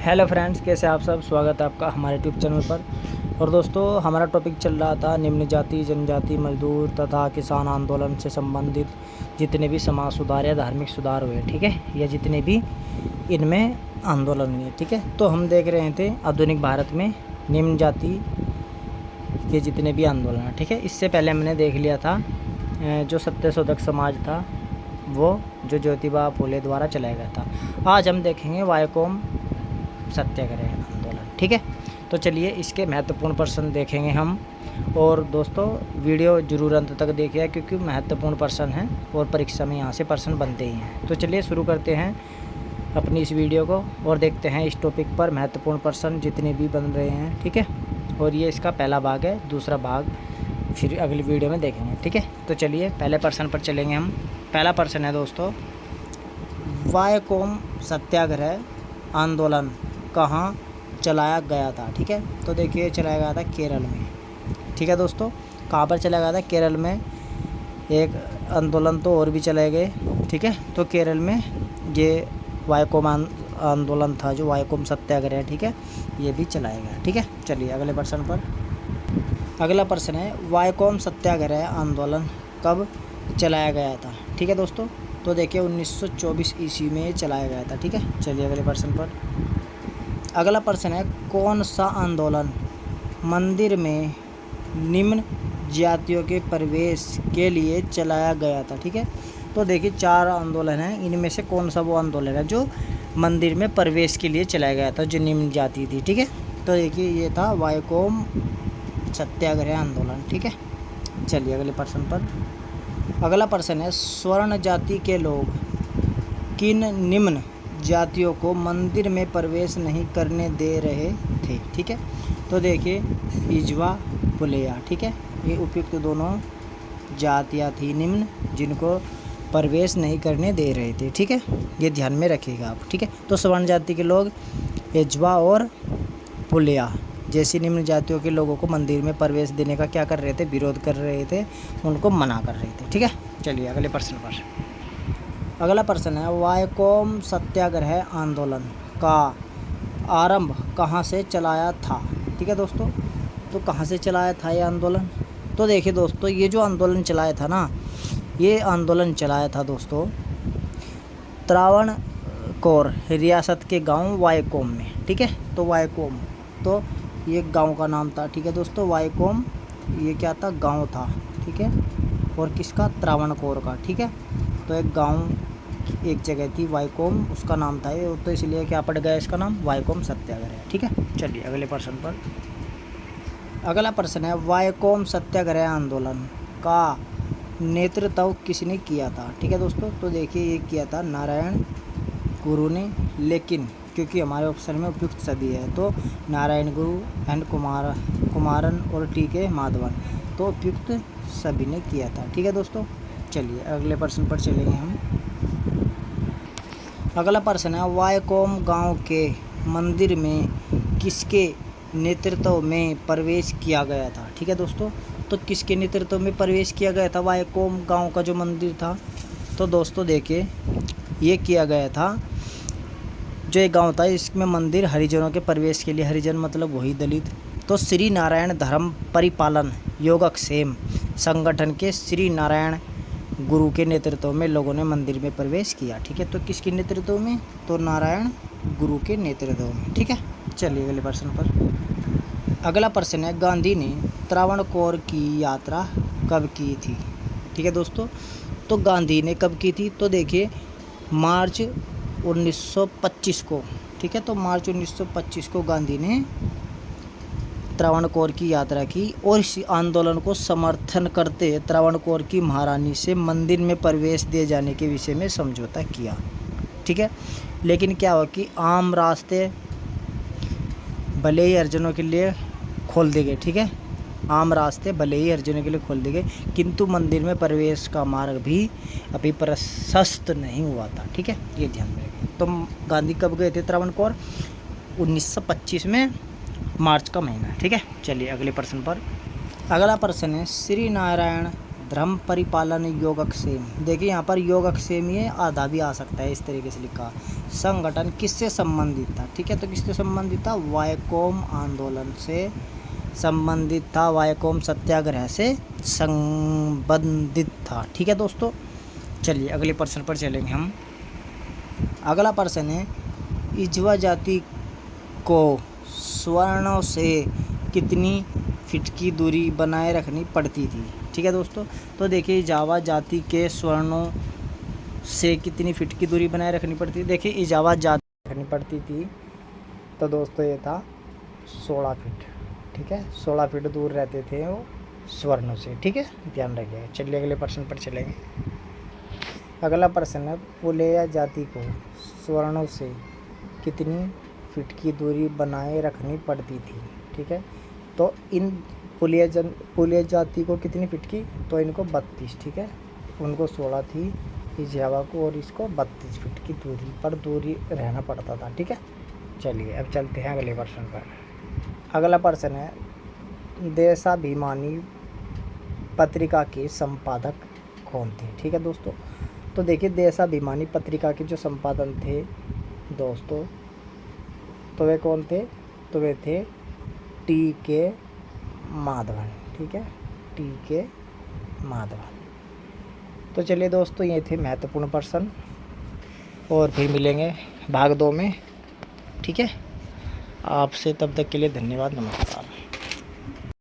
Hello friends, कैसे आप सब। स्वागत है आपका हमारे यूट्यूब चैनल पर। और दोस्तों, हमारा टॉपिक चल रहा था निम्न जाति जनजाति मजदूर तथा किसान आंदोलन से संबंधित जितने भी समाज सुधार या धार्मिक सुधार हुए, ठीक है, या जितने भी इनमें आंदोलन हुए, ठीक है। तो हम देख रहे थे आधुनिक भारत में निम्न जाति के जितने भी आंदोलन हैं, ठीक है। इससे पहले हमने देख लिया था जो सत्यशोधक समाज था, वो जो ज्योतिबा फुले द्वारा चलाया गया था। आज हम देखेंगे वायकोम सत्याग्रह आंदोलन, ठीक है। तो चलिए इसके महत्वपूर्ण प्रश्न देखेंगे हम। और दोस्तों, वीडियो जरूर अंत तक देखिए क्योंकि महत्वपूर्ण प्रश्न हैं और परीक्षा में यहाँ से प्रश्न बनते ही हैं। तो चलिए शुरू करते हैं अपनी इस वीडियो को और देखते हैं इस टॉपिक पर महत्वपूर्ण प्रश्न जितने भी बन रहे हैं, ठीक है। और ये इसका पहला भाग है, दूसरा भाग फिर अगली वीडियो में देखेंगे, ठीक है। तो चलिए पहले प्रश्न पर चलेंगे हम। पहला प्रश्न है दोस्तों, वायकोम सत्याग्रह आंदोलन कहाँ चलाया गया था, ठीक है। तो देखिए चलाया गया था केरल में, ठीक है दोस्तों। कहाँ पर चलाया गया था? केरल में। एक आंदोलन तो और भी चलाए गए, ठीक है। तो केरल में ये वायकोम आंदोलन था, जो वायकोम सत्याग्रह, ठीक है, ये भी चलाया गया, ठीक है। चलिए अगले प्रश्न पर। अगला प्रश्न है, वायकोम सत्याग्रह आंदोलन कब चलाया गया था, ठीक है दोस्तों। तो देखिए 1924 ईस्वी में चलाया गया था, ठीक है। चलिए अगले प्रश्न पर। अगला प्रश्न है, कौन सा आंदोलन मंदिर में निम्न जातियों के प्रवेश के लिए चलाया गया था, ठीक है। तो देखिए 4 आंदोलन हैं, इनमें से कौन सा वो आंदोलन है जो मंदिर में प्रवेश के लिए चलाया गया था, जो निम्न जाति थी, ठीक है। तो देखिए ये था वायकोम सत्याग्रह आंदोलन, ठीक है। चलिए अगले प्रश्न पर। अगला प्रश्न है, स्वर्ण जाति के लोग किन निम्न जातियों को मंदिर में प्रवेश नहीं करने दे रहे थे, ठीक है। तो देखिए इजवा पुलेया, ठीक है, ये उपयुक्त दोनों जातियाँ थी निम्न जिनको प्रवेश नहीं करने दे रहे थे, ठीक है। ये ध्यान में रखिएगा आप, ठीक है। तो स्वर्ण जाति के लोग इजवा और पुलेया जैसी निम्न जातियों के लोगों को मंदिर में प्रवेश देने का क्या कर रहे थे? विरोध कर रहे थे, उनको मना कर रहे थे, ठीक है। चलिए अगले प्रश्न पर। अगला प्रश्न है, वायकोम सत्याग्रह आंदोलन का आरंभ कहाँ से चलाया था, ठीक है दोस्तों। तो कहाँ से चलाया था ये आंदोलन? तो देखिए दोस्तों, ये जो आंदोलन चलाया था ना, ये आंदोलन चलाया था दोस्तों त्रावणकोर रियासत के गांव वायकोम में, ठीक है। तो वायकोम, तो ये गांव का नाम था, ठीक है दोस्तों। वायकोम ये क्या था? गांव था, ठीक है। और किसका? त्रावणकोर का, ठीक है। तो एक गांव, एक जगह थी वायकोम, उसका नाम था ये, तो इसलिए क्या पड़ गया इसका नाम? वायकोम सत्याग्रह, ठीक है। चलिए अगले प्रश्न पर। अगला प्रश्न है, वायकोम सत्याग्रह आंदोलन का नेतृत्व किसने किया था, ठीक है दोस्तों। तो देखिए ये किया था नारायण गुरु ने, लेकिन क्योंकि हमारे ऑप्शन में उपयुक्त सभी है, तो नारायण गुरु एंड कुमारन और टी.के. माधवन, तो उपयुक्त सभी ने किया था, ठीक है दोस्तों। चलिए अगले प्रश्न पर चलेंगे हम। अगला प्रश्न है, वायकोम गांव के मंदिर में किसके नेतृत्व में प्रवेश किया गया था, ठीक है दोस्तों। तो किसके नेतृत्व में प्रवेश किया गया था वायकोम गांव का जो मंदिर था? तो दोस्तों देखिए ये किया गया था, जो एक गांव था इसमें मंदिर हरिजनों के प्रवेश के लिए, हरिजन मतलब वही दलित, तो श्री नारायण धर्म परिपालन योगक्षेम संगठन के श्री नारायण गुरु के नेतृत्व में लोगों ने मंदिर में प्रवेश किया, ठीक है। तो किसके नेतृत्व में? तो नारायण गुरु के नेतृत्व में, ठीक है। चलिए अगले प्रश्न पर। अगला प्रश्न है, गांधी ने त्रावणकोर की यात्रा कब की थी, ठीक है दोस्तों। तो गांधी ने कब की थी? तो देखिए मार्च 1925 को, ठीक है। तो मार्च 1925 को गांधी ने त्रावणकोर की यात्रा की और इस आंदोलन को समर्थन करते त्रावणकोर की महारानी से मंदिर में प्रवेश दिए जाने के विषय में समझौता किया, ठीक है। लेकिन क्या हुआ कि आम रास्ते भले ही हरिजनों के लिए खोल दिए गए, ठीक है। आम रास्ते भले ही हरिजनों के लिए खोल दिए गए, किंतु मंदिर में प्रवेश का मार्ग भी अभी प्रशस्त नहीं हुआ था, ठीक है। ये ध्यान में रखें। तो गांधी कब गए थे त्रावणकोर? 1925 में, मार्च का महीना, ठीक है। चलिए अगले प्रश्न पर। अगला प्रश्न है, श्री नारायण धर्म परिपालन योगक्षेम। देखिए यहाँ पर योगक्षेम ही है, आधा भी आ सकता है, इस तरीके से लिखा। संगठन किससे संबंधित था, ठीक है, तो किससे संबंधित था, वायकोम आंदोलन से संबंधित था, वायकोम सत्याग्रह से संबंधित था, ठीक है दोस्तों। चलिए अगले प्रश्न पर चलेंगे हम। अगला प्रश्न है, इजवा जाति को स्वर्णों से कितनी फीट की दूरी बनाए रखनी पड़ती थी, ठीक है दोस्तों। तो देखिए जावा जाति के स्वर्णों से कितनी फीट की दूरी बनाए रखनी पड़ती थी। देखिए इजावा जाति रखनी पड़ती थी, तो दोस्तों ये था 16 फीट, ठीक है, 16 फीट दूर रहते थे वो स्वर्णों से, ठीक है, ध्यान रखिएगा। चलिए अगले प्रश्न पर चलेंगे। अगला प्रश्न है, पुलेया जाति को स्वर्णों से कितनी फीट की दूरी बनाए रखनी पड़ती थी, ठीक है। तो इन पुलिया जाति को कितनी फीट की, तो इनको 32, ठीक है, उनको 16 थी इस जावा को, और इसको 32 फीट की दूरी रहना पड़ता था, ठीक है। चलिए अब चलते हैं अगले प्रश्न पर। अगला प्रश्न है, देशाभिमानी पत्रिका के संपादक कौन थे, ठीक है दोस्तों। तो देखिए देशाभिमानी पत्रिका के जो संपादक थे दोस्तों, तो वे कौन थे, तो वे थे टी.के. माधवन, ठीक है, टी.के. माधवन। तो चलिए दोस्तों ये थे महत्वपूर्ण प्रश्न, और फिर मिलेंगे भाग 2 में, ठीक है। आपसे तब तक के लिए धन्यवाद, नमस्कार।